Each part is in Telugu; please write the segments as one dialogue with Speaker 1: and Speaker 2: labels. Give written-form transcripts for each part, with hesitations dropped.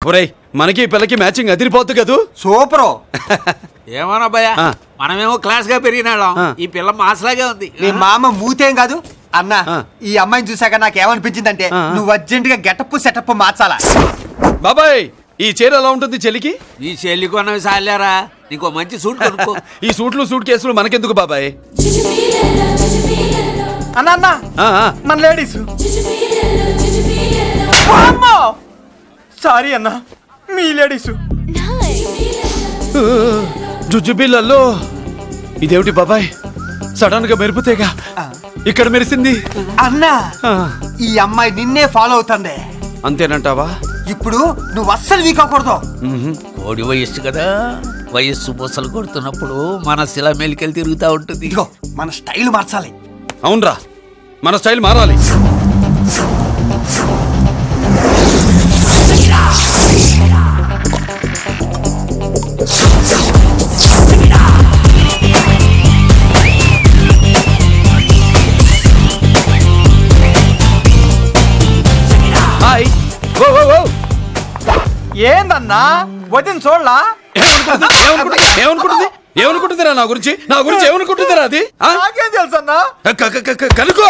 Speaker 1: ఒరేయ్ మనకి పిల్లకి మ్యాచింగ్ అదిరిపోద్దు కదూ.
Speaker 2: సూపరు.
Speaker 3: ఏమన్నా భయ్యా, మనమేమో క్లాస్ గా పెరిగినాళ్ళం, ఈ పిల్ల మాసలాగే ఉంది.
Speaker 2: నీ మామ మూతేం కాదు అన్నా. ఈ అమ్మాయిని చూసాక నాకేమనిపించిందంటే నువ్వు అర్జెంట్ గా గెటప్ సెటప్ మార్చాలా.
Speaker 1: బాబాయ్ ఈ చీర ఎలా ఉంటుంది చెల్లికి?
Speaker 3: ఈ చెల్లి కొన్నవి సాలేరా, నీకు మంచి సూట్ కొనుక్కో.
Speaker 1: ఈ సూట్లు సూట్ కేసులు మనకెందుకు బాబాయ్?
Speaker 2: అన్నా అన్నా మన లేడీస్. సారీ అన్నా, మీ లేడీస్.
Speaker 1: జుజుబిళ్ళల్లో ఇదేమిటి బాబాయ్, సడన్ గా మెరుపుతేగా ఇక్కడ మెరిసింది.
Speaker 2: అన్నా ఈ అమ్మాయి నిన్నే ఫాలో అవుతుంది.
Speaker 1: అంతేనంటావా?
Speaker 2: ఇప్పుడు నువ్వు అస్సలు వీక్ అవ్వకూడదు.
Speaker 3: కోడి వయస్సు కదా, వయస్సు బొసలు కొడుతున్నప్పుడు మన శిల మెలికలు తిరుగుతూ ఉంటుంది.
Speaker 2: ఇదిగో మన స్టైల్ మార్చాలి.
Speaker 1: అవునరా, మన స్టైల్ మారాలి.
Speaker 2: ఏందన్నా వదిన చూడలా?
Speaker 1: ఏమనుకుంటుంది ఏమనుకుంటుందిరా నా గురించి? నా గురించి ఏమనుకుంటుందిరా అది?
Speaker 2: నాకేం తెలుసు అన్నా.
Speaker 1: కనుకో.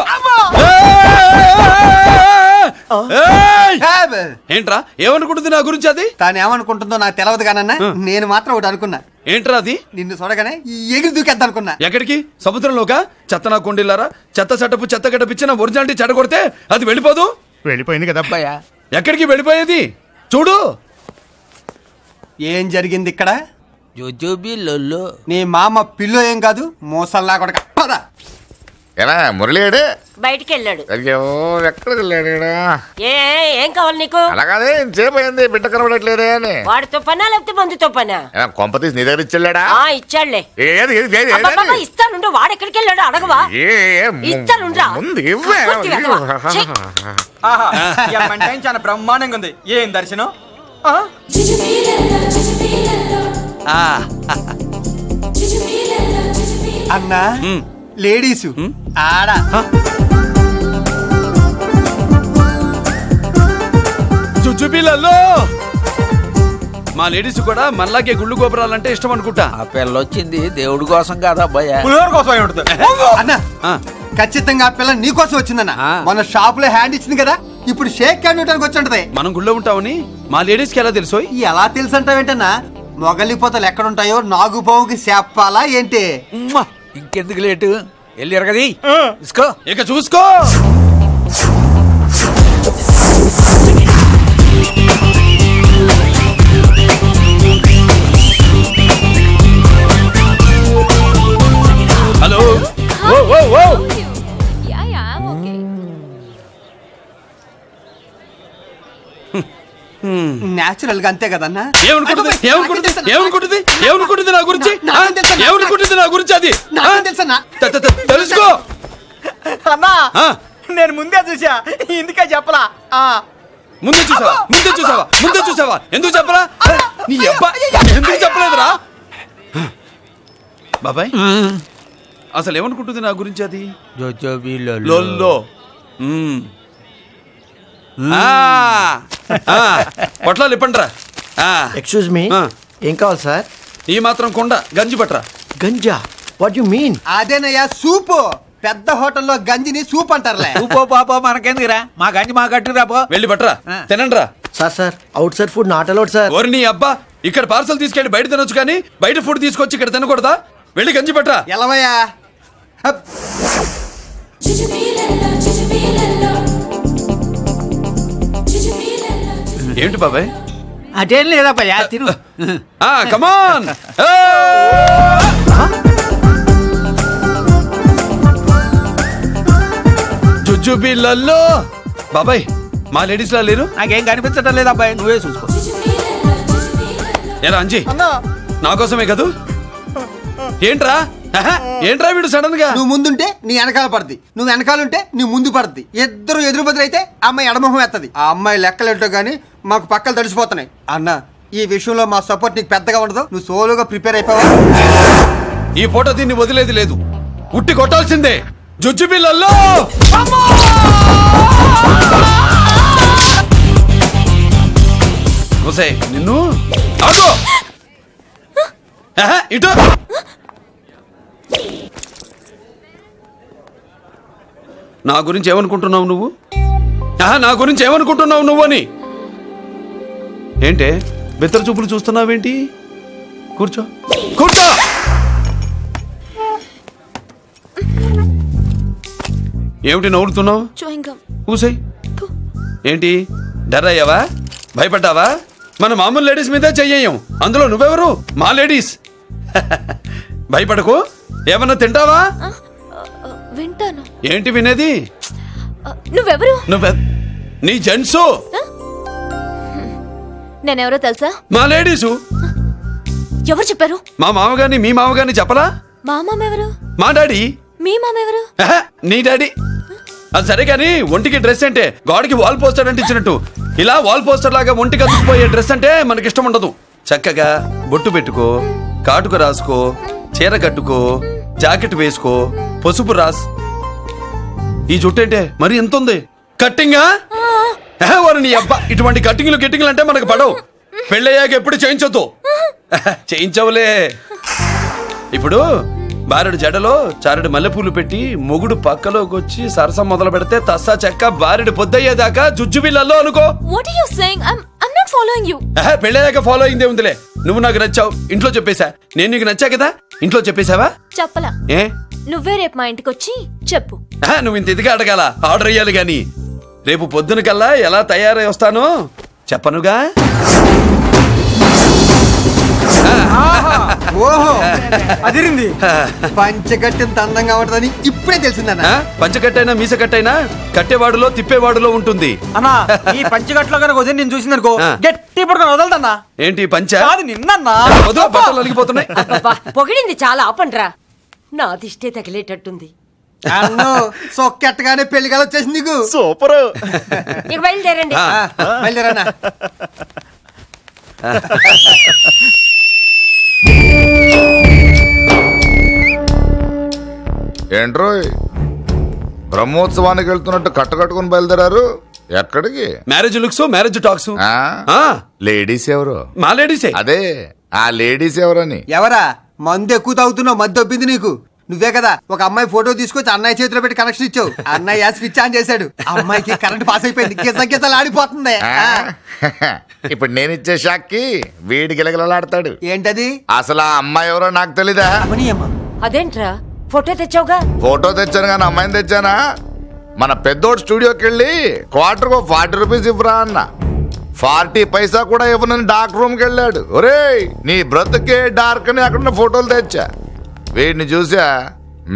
Speaker 1: ఏంట్రా ఏమనుకుంటుంది నా గురించి అది?
Speaker 2: తాను ఏమనుకుంటుందో నాకు తెలియదు కానన్నా, నేను మాత్రం ఒకటి అనుకున్నా.
Speaker 1: ఏంట్రా అది?
Speaker 2: నిన్ను చూడగానే ఎగిరి దూకేద్దాం అనుకున్నా.
Speaker 1: ఎక్కడికి? సముద్రంలోకా? చెత్త నా కొండిల్లారా, చెత్త సెటప్ చెత్త గడపిచ్చిన ఒరిజినాలిటీ చెడగొడితే అది వెళ్ళిపోదు.
Speaker 4: వెళ్ళిపోయింది కదా అబ్బాయా.
Speaker 1: ఎక్కడికి వెళ్ళిపోయేది? చూడు
Speaker 2: ఏం జరిగింది ఇక్కడ.
Speaker 3: జోజోబిళ్ళల్లో
Speaker 2: నీ మామ పిల్లో ఏం కాదు, మోసల్లా కొడక. పద.
Speaker 5: ఎలా మురళీడు
Speaker 6: బయటికి వెళ్ళాడు.
Speaker 5: అయ్యో ఎక్కడికి వెళ్ళాడు?
Speaker 6: ఏం కావాలి నీకు?
Speaker 5: అలాగే ఇంతసేపు అయింది బిడ్డ కనబడట్లేదే అని.
Speaker 6: వాడితో పనా లేకపోతే మందుతో పనా?
Speaker 5: కొంప తీసి నీ దగ్గర ఇచ్చాడా?
Speaker 6: ఇచ్చాడులే. ఇస్తానుండు. వాడు ఎక్కడికి వెళ్ళాడు అడగవా? ఇస్తానుండ్రా.
Speaker 2: చాలా బ్రహ్మాండంగా ఉంది. ఏం దర్శనం. అన్నా లేడీసు ఆడ.
Speaker 1: జుజుబిళ్ళల్లో మా లేడీస్ కూడా మనలాగే గుళ్ళు గోపురాలంటే ఇష్టం అనుకుంటా.
Speaker 3: ఆ పిల్ల వచ్చింది దేవుడి కోసం కాదు అబ్బాయా,
Speaker 2: పులిహోర కోసం. అన్నా ఖచ్చితంగా ఆ పిల్ల నీ కోసం వచ్చిందన్న. మన షాప్ లో హ్యాండ్ ఇచ్చింది కదా, ఇప్పుడు షేక్ హ్యాండ్ ఇవ్వడానికి వచ్చి ఉంటది.
Speaker 1: మనం గుళ్ళో ఉంటామని మా లేడీస్ కి ఎలా తెలుసు?
Speaker 2: ఎలా తెలుసు అంటావేంటన్నా? మొగలిపోతలు ఎక్కడుంటాయో నాగుబావుకి చెప్పాలా ఏంటి?
Speaker 3: ఇంకెందుకు లేటు, వెళ్ళారు కదా తీసుకో.
Speaker 1: ఇక చూసుకో. హలో.
Speaker 2: నేచురల్ గా అంతే కదన్నా.
Speaker 1: ఏమనుకుంటుంది నా గురించి? ఏమనుకుంటుంది నా గురించి అది? తెలుసుకో
Speaker 2: అన్నా. నేను ముందే చూసా, ఇందుకే చెప్పలా.
Speaker 1: ముందే చూసావా? ఎందుకు చెప్పరా? నీ అబ్బా ఎందుకు చెప్పలేదురా? బాబాయ్ అసలు ఏమనుకుంటుంది నా గురించి అది?
Speaker 3: జోజోబిళ్ళల్లో
Speaker 1: పొట్లాలు ఇప్పండిరా.
Speaker 4: ఎక్స్క్యూజ్ మీ, ఏం కావాలి సార్?
Speaker 1: ఈ మాత్రం కొండ గంజి పట్రా.
Speaker 4: గంజా? What you mean?
Speaker 2: అదేనయ్యా సూపు. పెద్ద హోటల్లో గంజిని సూప్ అంటారులే.
Speaker 3: సూపో పాపో మనకెందుకురా, మా గంజి మా కట్టురా పో.
Speaker 1: వెళ్ళి పట్రా, తినండి రా.
Speaker 4: Sir out side food not allowed sir.
Speaker 1: ఓరి నీ అబ్బా, ఇక్కడ పార్సల్ తీసుకెళ్ళి బయట తినొచ్చు కానీ బయట ఫుడ్ తీసుకొచ్చి ఇక్కడ తినకూడదా? వెళ్ళి గంజి పట్రా.
Speaker 2: ఎలవయ్యా.
Speaker 1: ఏంటి బాబాయ్?
Speaker 3: అదేం లేదా భయ్యా, తిను.
Speaker 1: కమాన్. జుజుబిళ్ళల్లో బాబాయ్ మా లేడీస్ లా లేరు.
Speaker 3: నాకేం కనిపించడం లేదు అబ్బాయి, నువ్వే చూసుకో.
Speaker 1: ఎలా అంజీ నా కోసమే కదూ? ఏంట్రా వీడు సడన్ గా?
Speaker 2: నువ్వు ముందుంటే నీ వెనకాల పడుద్ది, నువ్వు వెనకాలంటే నీ ముందు పడుద్ది. ఇద్దరు ఎదురు బదులైతే అమ్మాయి ఎడమొహం ఎత్తది. ఆ అమ్మాయి లెక్కలేంటో గానీ మాకు పక్కలు తడిసిపోతున్నాయి. అన్న ఈ విషయంలో మా సపోర్ట్ నీకు పెద్దగా ఉండదు. నువ్వు సోలోగా ప్రిపేర్ అయిపోవా?
Speaker 1: ఈ పూట దీన్ని వదిలేది లేదు, ఉట్టి కొట్టాల్సిందే. జుజుబిళ్ళల్లో ఒసే నిన్ను ఆగు ఇటు నా గురించి ఏమనుకుంటున్నావు నువ్వు నా గురించి ఏమనుకుంటున్నావు నువ్వు అని ఏంటే బెత్తర చూపులు చూస్తున్నావేంటి కూర్చో కూర్చో ఏమిటి నవ్వుతున్నావు కూసై ఏంటి డర్ అయ్యావా భయపడ్డావా మన మామూలు లేడీస్ మీద చెయ్యం అందులో నువ్వెవరు మా లేడీస్ భయపడకు ఏమన్నా తింటావా
Speaker 7: వింటాను
Speaker 1: ఏంటి వినేది
Speaker 7: నువ్వెవరు
Speaker 1: నీ జెంట్సు
Speaker 7: నేనెవరో తెలుసా
Speaker 1: మా లేడీసు
Speaker 7: ఎవరు చెప్పారు
Speaker 1: మా మామగారిని మీ మామగారిని చెప్పలా
Speaker 7: మా మామ ఎవరు
Speaker 1: మా డాడీ
Speaker 7: మీ మామ ఎవరు
Speaker 1: నీ డాడీ అది సరే కానీ ఒంటికి డ్రెస్ అంటే గోడకి వాల్ పోస్టర్ అంటే ఇచ్చినట్టు ఇలా వాల్ పోస్టర్ లాగా ఒంటికి అతుక్కుపోయే డ్రెస్ అంటే మనకి ఇష్టం ఉండదు చక్కగా బొట్టు పెట్టుకో కాటుక రాసుకో చీర కట్టుకో జాకెట్ వేసుకో పసుపు రాస్ ఈ జుట్టు అంటే మరి ఎంత ఉంది కట్టింగా నీ అబ్బా ఇటువంటి కట్టింగ్లు గిట్టింగ్లు అంటే మనకు పడవు పెళ్ళయ్యాక ఎప్పుడు చేయించొద్దు చేయించవులే ఇప్పుడు బారెడు జడలో చారెడు మల్లెపూలు పెట్టి మొగుడు పక్కలోకి వచ్చి సరసం మొదలు పెడితే తస్సా చెక్క బారెడు పొద్దయ్యేదాకా జుజ్జు బిళ్ళల్లో అనుకో
Speaker 7: what are you saying I am not following you
Speaker 1: పెళ్ళయ్యాక ఫాలో అయిందే ఉందిలే నువ్వు నాకు నచ్చావు ఇంట్లో చెప్పేశా నేను నీకు నచ్చా కదా ఇంట్లో చెప్పేశావా
Speaker 7: చెప్పలా
Speaker 1: ఏ
Speaker 7: నువ్వే రేపు మా ఇంటికి వచ్చి చెప్పు
Speaker 1: నువ్వు ఇంత ఇదిగా అడగాల ఆర్డర్ అయ్యాలి గాని రేపు పొద్దున కల్లా ఎలా తయారై వస్తానో చెప్పనుగా
Speaker 2: ఓహో అదిరింది పంచగట్టెంత అందంగా ఉంటుందని ఇప్పుడే తెలిసిందన్న
Speaker 1: పంచకట్టైనా మీసకట్టైనా కట్టేవాడులో తిప్పేవాడులో ఉంటుంది
Speaker 2: అన్నా ఈ పంచగట్లో కనుక వదిలి నేను చూసిందనుకో గట్టి పడుకొని వదలదన్నా
Speaker 1: ఏంటి పంచ
Speaker 2: నిన్నన్నా
Speaker 1: బట్టలు అలిగిపోతున్నాయి
Speaker 6: పొగిడింది చాలా ఆపండ్రా నా దిష్టే తగిలేటట్టుంది
Speaker 2: అన్ను సొక్కెట్టగానే పెళ్లి కల వచ్చేసింది నీకు
Speaker 5: సూపర్
Speaker 6: ఇక బయలుదేరండి
Speaker 2: బయలుదేరన్నా
Speaker 5: ఏంట్రోయ్ బ్రహ్మోత్సవానికి వెళ్తున్నట్టు కట్టుకట్టుకుని బయలుదేరారు ఎక్కడికి
Speaker 1: marriage looks marriage talks
Speaker 5: ladies ఎవరు
Speaker 1: మా లేడీసే
Speaker 5: అదే ఆ లేడీస్ ఎవరని
Speaker 2: ఎవరా మందు ఎక్కువ తాగుతున్నావు మధ్య దొబ్బింది నీకు నువ్వే కదా ఒక అమ్మాయి ఫోటో తీసుకొచ్చి అన్నయ్య చేతిలో పెట్టి కనెక్షన్ ఇచ్చావు అన్నయ్య స్విచ్ ఆన్ చేశాడు అమ్మాయికి కరెంట్ పాస్ అయిపోయింది గిజలు ఆడిపోతుంది
Speaker 5: ఇప్పుడు నేను ఇచ్చే షాక్ కి వీడి గిలగిలలాడతాడు
Speaker 2: ఏంటది
Speaker 5: అసలు ఆ అమ్మాయి ఎవరో నాకు తెలీదా
Speaker 6: అదేంట్రా ఫోటో తెచ్చావుగా
Speaker 5: ఫోటో తెచ్చాను కానీ అమ్మాయిని తెచ్చానా మన పెద్దోడు స్టూడియోకి వెళ్ళి క్వార్టర్కు 40 రూపీస్ ఇవ్వరా అన్న 40 పైసా కూడా ఇవ్వనని డార్క్ రూమ్కి వెళ్ళాడు ఒరేయ్ నీ బ్రతుకే డార్క్ అని అక్కడ ఫోటోలు తెచ్చా వీడిని చూసా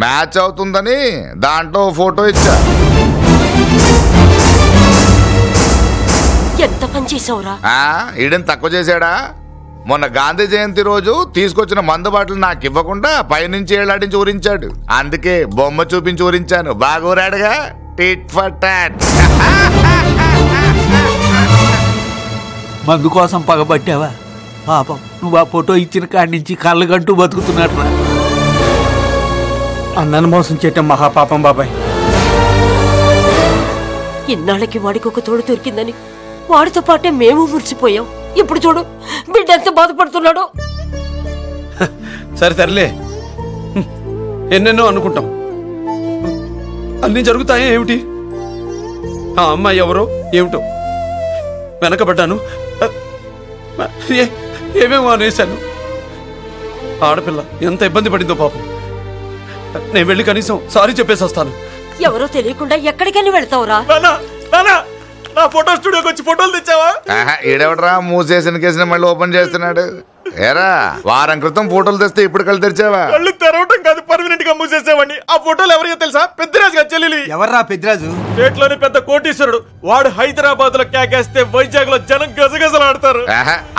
Speaker 5: మ్యాచ్ అవుతుందని దాంట్లో ఫోటో ఇచ్చా
Speaker 6: ఎంత పని చేసావురా
Speaker 5: ఈడని తక్కువ చేశాడా మొన్న గాంధీ జయంతి రోజు తీసుకొచ్చిన మందు బాటలు నాకు ఇవ్వకుండా పైనుంచి ఏళ్ళాడించి ఊరించాడు అందుకే బొమ్మ చూపించి ఊరించాను బాగా ఊరాడుగా టిట్ ఫర్ టాట్
Speaker 3: మందు కోసం పగబట్టావా పాపం నువ్వు ఆ ఫోటో ఇచ్చిన కాడి నుంచి కళ్ళు గంటూ బతుకుతున్నట్రా
Speaker 2: అన్నను మోసం చేయటం మహాపాపం బాబాయ్
Speaker 6: ఇన్నాళ్ళకి వాడికి ఒక తోడు దొరికిందని వాడితో పాటే మేము మురిసిపోయాం ఇప్పుడు చూడు బిడ్డ ఎంత బాధపడుతున్నాడో
Speaker 1: సరే తరలే ఎన్నెన్నో అనుకుంటాం అన్నీ జరుగుతాయా ఏమిటి ఆ అమ్మాయి ఎవరో ఏమిటో వెనకబడ్డాను ఏమేమో అనేశాను ఆడపిల్ల ఎంత ఇబ్బంది పడిందో పాపం నేను వెళ్ళి కనీసం సారీ చెప్పేసి వస్తాను
Speaker 6: ఎవరో తెలియకుండా ఎక్కడికని వెళ్తావురా
Speaker 1: నా ఫోటో స్టూడియోకి వచ్చి ఫోటోలు తెచ్చావా
Speaker 5: ఈడెవడరా మూసేసిన కేసుని మళ్ళీ ఓపెన్ చేస్తున్నాడు ఏరా వారం క్రితం ఫోటోలు తెస్తే ఇప్పుడు కళ్ళు తెరిచావా
Speaker 1: కళ్ళు తెరవటం కాదు పర్మనెంట్ గా మూసేసావని ఆ ఫోటోలు ఎవరికో తెలుసా పెద్దరాజు గారు చెల్లెలి
Speaker 2: ఎవర్రా పెద్దరాజు
Speaker 1: స్టేట్లోని పెద్ద కోటీశ్వరుడు వాడు హైదరాబాద్ లో కేకేస్తే వైజాగ్ లో జనం గజగజలాడతారు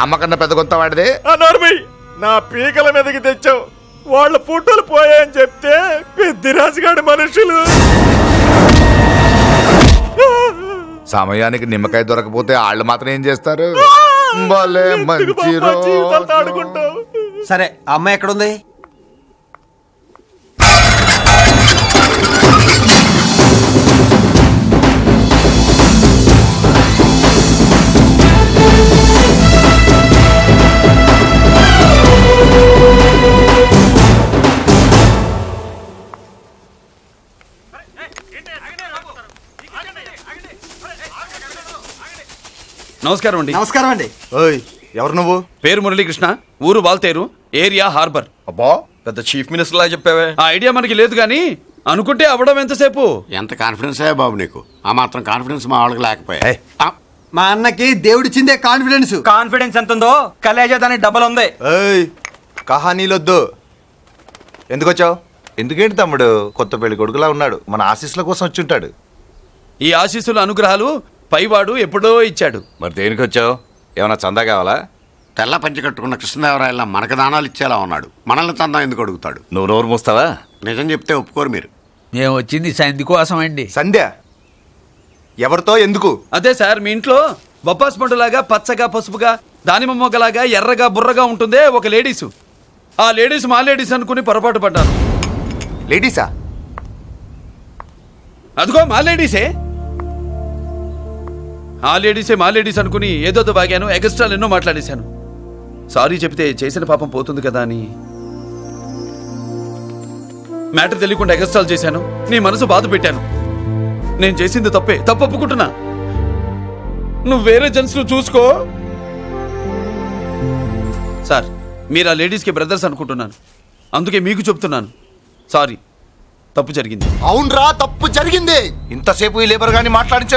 Speaker 5: అమ్మకన్నా పెద్ద కొంత వాడిది
Speaker 1: నార్మల్ నా పీకల మీదకి తెచ్చావు వాళ్ళ ఫోటోలు పోయాయని చెప్తే పెద్దరాజు గారి మనుషులు
Speaker 5: సమయానికి నిమ్మకాయ దొరకపోతే వాళ్ళు మాత్రం ఏం చేస్తారు భలే మంచి రోజు.
Speaker 2: సరే అమ్మాయి ఎక్కడుంది
Speaker 1: నమస్కారం అండి.
Speaker 2: నమస్కారం అండి.
Speaker 8: ఓయ్ ఎవరు నువ్వు?
Speaker 1: పేరు మురళీకృష్ణ, ఊరు వాల్తేరు, ఏరియా హార్బర్.
Speaker 8: అబ్బా పెద్ద చీఫ్ మినిస్టర్ లా చెప్పావే.
Speaker 1: ఆ ఐడియా మనకి లేదు కానీ అనుకుంటే అవ్వడం ఎంతసేపు.
Speaker 9: ఎంత కాన్ఫిడెన్స్ అయ్యా బాబు నీకు? ఆ మాత్రం కాన్ఫిడెన్స్ మా వాళ్ళకి లేకపోయా?
Speaker 2: మా అన్నకి దేవుడిచ్చిందే కాన్ఫిడెన్స్.
Speaker 10: కాన్ఫిడెన్స్ ఎంత ఉందో కలేజా దానికి డబల్ ఉంది.
Speaker 8: ఏయ్ కహానీలొద్దు. ఎందుకు వచ్చావు? ఎందుకేంటి తమ్ముడు కొత్త పెళ్లి కొడుకులా ఉన్నాడు, మన ఆశీస్సుల కోసం వచ్చి ఉంటాడు.
Speaker 1: ఈ ఆశీస్సుల అనుగ్రహాలు పైవాడు ఎప్పుడో ఇచ్చాడు.
Speaker 8: మరి దేనికి వచ్చావు? ఏమన్నా చందా కావాలా?
Speaker 9: తెల్ల పంచి కట్టుకున్న కృష్ణదేవరాయల మనకు దానాలు ఇచ్చేలా ఉన్నాడు, మనల్ని చందా ఎందుకు అడుగుతాడు?
Speaker 8: నువ్వు నోరు మూస్తావా?
Speaker 9: నిజం చెప్తే ఒప్పుకోరు మీరు.
Speaker 3: మేము వచ్చింది సంధి కోసం అండి.
Speaker 8: సంధ్య ఎవరితో ఎందుకు?
Speaker 1: అదే సార్, మీ ఇంట్లో బొప్పాస్ పండులాగా పచ్చగా పసుపుగా దానిమ్మ మొగ్గలాగా ఎర్రగా బుర్రగా ఉంటుందే ఒక లేడీసు. ఆ లేడీస్ మా లేడీస్ అనుకుని పొరపాటు పడ్డాను.
Speaker 8: లేడీసా?
Speaker 1: అదిగో మా లేడీసే. ఆ లేడీసే మా లేడీస్ అనుకుని ఏదో బాగాను, ఎగస్ట్రాలు ఎన్నో మాట్లాడేశాను. సారీ చెప్తే చేసిన పాపం పోతుంది కదా అని మ్యాటర్ తెలియకుండా ఎగస్ట్రాలు చేశాను. నీ మనసు బాధ పెట్టాను. నేను చేసింది తప్పే, తప్పు ఒప్పుకుంటున్నా. నువ్వు వేరే జెంట్స్ ను చూసుకో. సార్, మీరు ఆ లేడీస్కి బ్రదర్స్ అనుకుంటున్నాను, అందుకే మీకు చెప్తున్నాను. సారీ, తప్పు జరిగింది.
Speaker 8: అవునరా తప్పు జరిగింది. ఇంతసేపు ఈ లేబర్ గాని మాట్లాడించారు.